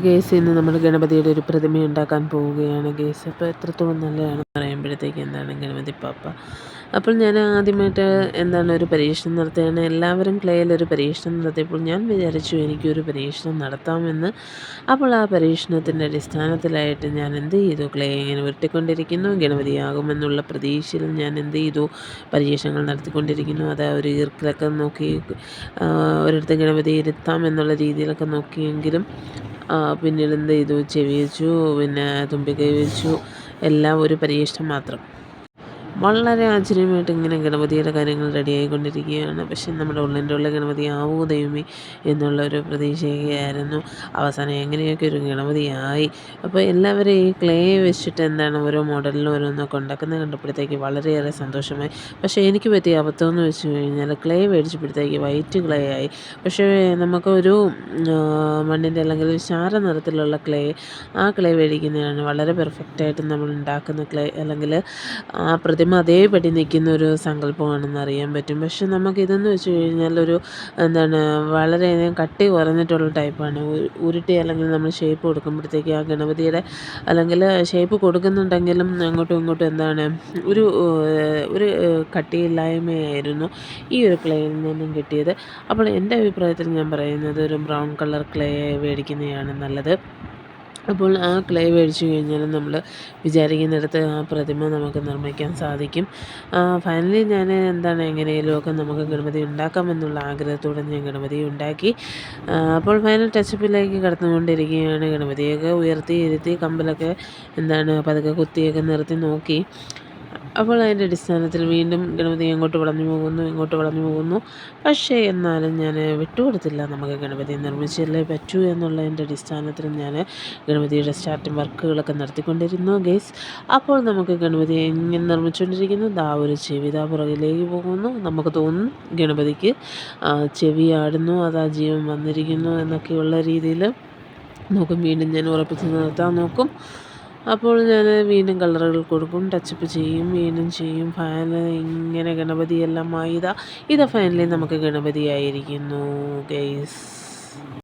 Guys ഇന്ന് നമ്മൾ ഗണപതിയുടെ ഒരു പ്രതിമ ഉണ്ടാക്കാൻ പോവുകയാണ് ഗേസ്. അപ്പോൾ എത്രത്തോളം നല്ലതാണെന്ന് പറയുമ്പോഴത്തേക്ക് എന്താണ് ഗണപതി പാപ്പ. അപ്പോൾ ഞാൻ ആദ്യമായിട്ട് എന്താണ് ഒരു പരീക്ഷണം നടത്തുകയാണ്. എല്ലാവരും ക്ലേയിൽ ഒരു പരീക്ഷണം നടത്തിയപ്പോൾ ഞാൻ വിചാരിച്ചു എനിക്കൊരു പരീക്ഷണം നടത്താമെന്ന്. അപ്പോൾ ആ പരീക്ഷണത്തിൻ്റെ അടിസ്ഥാനത്തിലായിട്ട് ഞാൻ എന്ത് ചെയ്തു, ക്ലേ ഇങ്ങനെ ഉരുട്ടിക്കൊണ്ടിരിക്കുന്നു. ഗണപതിയാകുമെന്നുള്ള പ്രതീക്ഷയിൽ ഞാൻ എന്ത് ചെയ്തു, പരീക്ഷണങ്ങൾ നടത്തിക്കൊണ്ടിരിക്കുന്നു. അത് ഒരു ഈർക്കിലൊക്കെ നോക്കി ഒരിടത്ത് ഗണപതി ഇരുത്താം എന്നുള്ള രീതിയിലൊക്കെ നോക്കിയെങ്കിലും പിന്നീട് എന്ത് ചെയ്തു, ചെവി വെച്ചു, പിന്നെ തുമ്പിക്കൈ വെച്ചു, എല്ലാം ഒരു പരീക്ഷണം മാത്രം. വളരെ ആശ്ചര്യമായിട്ട് ഇങ്ങനെ ഗണപതിയുടെ കാര്യങ്ങൾ റെഡിയായിക്കൊണ്ടിരിക്കുകയാണ്. പക്ഷെ നമ്മുടെ ഉള്ളിൻ്റെ ഉള്ളിൽ ഗണപതി ആവൂ ദൈവമേ എന്നുള്ളൊരു പ്രതീക്ഷയൊക്കെയായിരുന്നു. അവസാനം എങ്ങനെയൊക്കെ ഒരു ഗണപതിയായി. അപ്പോൾ എല്ലാവരും ഈ ക്ലേ വെച്ചിട്ട് എന്താണ് ഓരോ മോഡലിലും ഓരോന്നൊക്കെ ഉണ്ടാക്കുന്നത് കണ്ടപ്പോഴത്തേക്ക് വളരെയേറെ സന്തോഷമായി. പക്ഷേ എനിക്ക് പറ്റിയ അബദ്ധമെന്ന് വെച്ച് കഴിഞ്ഞാൽ ക്ലേ മേടിച്ചപ്പോഴത്തേക്ക് വൈറ്റ് ക്ലേ ആയി. പക്ഷേ നമുക്കൊരു മണ്ണിൻ്റെ അല്ലെങ്കിൽ ചാര നിറത്തിലുള്ള ക്ലേ, ആ ക്ലേ മേടിക്കുന്നതാണ് വളരെ പെർഫെക്റ്റായിട്ട് നമ്മൾ ഉണ്ടാക്കുന്ന ക്ലേ, അല്ലെങ്കിൽ ആ പ്രതിമ അതേപടി നിൽക്കുന്ന ഒരു സങ്കല്പമാണെന്ന് അറിയാൻ പറ്റും. പക്ഷെ നമുക്കിതെന്ന് വെച്ച് കഴിഞ്ഞാൽ ഒരു എന്താണ് വളരെയധികം കട്ടി കുറഞ്ഞിട്ടുള്ള ടൈപ്പാണ്. ഉരുട്ടി അല്ലെങ്കിൽ നമ്മൾ ഷേപ്പ് കൊടുക്കുമ്പോഴത്തേക്ക് ആ ഗണപതിയുടെ അല്ലെങ്കിൽ ഷേപ്പ് കൊടുക്കുന്നുണ്ടെങ്കിലും അങ്ങോട്ടും ഇങ്ങോട്ടും എന്താണ് ഒരു ഒരു കട്ടിയില്ലായ്മയായിരുന്നു ഈ ഒരു ക്ലേയിൽ നിന്നും കിട്ടിയത്. അപ്പോൾ എൻ്റെ അഭിപ്രായത്തിൽ ഞാൻ പറയുന്നത് ഒരു ബ്രൗൺ കളർ ക്ലേ മേടിക്കുന്നതാണ് നല്ലത്. അപ്പോൾ ആ ക്ലേ മേടിച്ച് കഴിഞ്ഞാൽ നമ്മൾ വിചാരിക്കുന്നിടത്ത് ആ പ്രതിമ നമുക്ക് നിർമ്മിക്കാൻ സാധിക്കും. ഫൈനലി ഞാൻ എന്താണ് എങ്ങനെയെങ്കിലുമൊക്കെ നമുക്ക് ഗണപതി ഉണ്ടാക്കാമെന്നുള്ള ആഗ്രഹത്തോടെ ഞാൻ ഗണപതി ഉണ്ടാക്കി. അപ്പോൾ ഫൈനൽ ടച്ചപ്പിലേക്ക് കടന്നുകൊണ്ടിരിക്കുകയാണ്. ഗണപതിയൊക്കെ ഉയർത്തി ഇരുത്തി കമ്പിലൊക്കെ എന്താണ് പതുക്കെ കുത്തിയൊക്കെ നിർത്തി നോക്കി. അപ്പോൾ അതിൻ്റെ അടിസ്ഥാനത്തിൽ വീണ്ടും ഗണപതി അങ്ങോട്ട് വളഞ്ഞു പോകുന്നു, ഇങ്ങോട്ട് വളഞ്ഞു പോകുന്നു. പക്ഷേ എന്നാലും ഞാൻ വിട്ടുകൊടുത്തില്ല. നമുക്ക് ഗണപതി നിർമ്മിച്ചല്ലേ പറ്റൂ എന്നുള്ളതിൻ്റെ അടിസ്ഥാനത്തിൽ ഞാൻ ഗണപതിയുടെ സ്റ്റാർട്ടിങ് വർക്കുകളൊക്കെ നടത്തിക്കൊണ്ടിരുന്നു ഗൈസ്. അപ്പോൾ നമുക്ക് ഗണപതി എങ്ങനെ നിർമ്മിച്ചുകൊണ്ടിരിക്കുന്നു. ദാ ഒരു ചെവി ദാ പുറകിലേക്ക് പോകുന്നു. നമുക്ക് തോന്നുന്നു ഗണപതിക്ക് ചെവി ആടുന്നു, അതാ ജീവൻ വന്നിരിക്കുന്നു എന്നൊക്കെയുള്ള രീതിയിൽ നോക്കും. വീണ്ടും ഞാൻ ഉറപ്പിച്ച് നിർത്താൻ നോക്കും. അപ്പോൾ ഞാൻ വീണ്ടും കളറുകൾ കൊടുക്കും, ടച്ചപ്പ് ചെയ്യും, വീണ്ടും ചെയ്യും. ഫൈനൽ ഇങ്ങനെ ഗണപതിയെല്ലാം ആയി ഇതാ ഫൈനലി നമുക്ക് ഗണപതിയായിരിക്കുന്നു ഗൈസ്.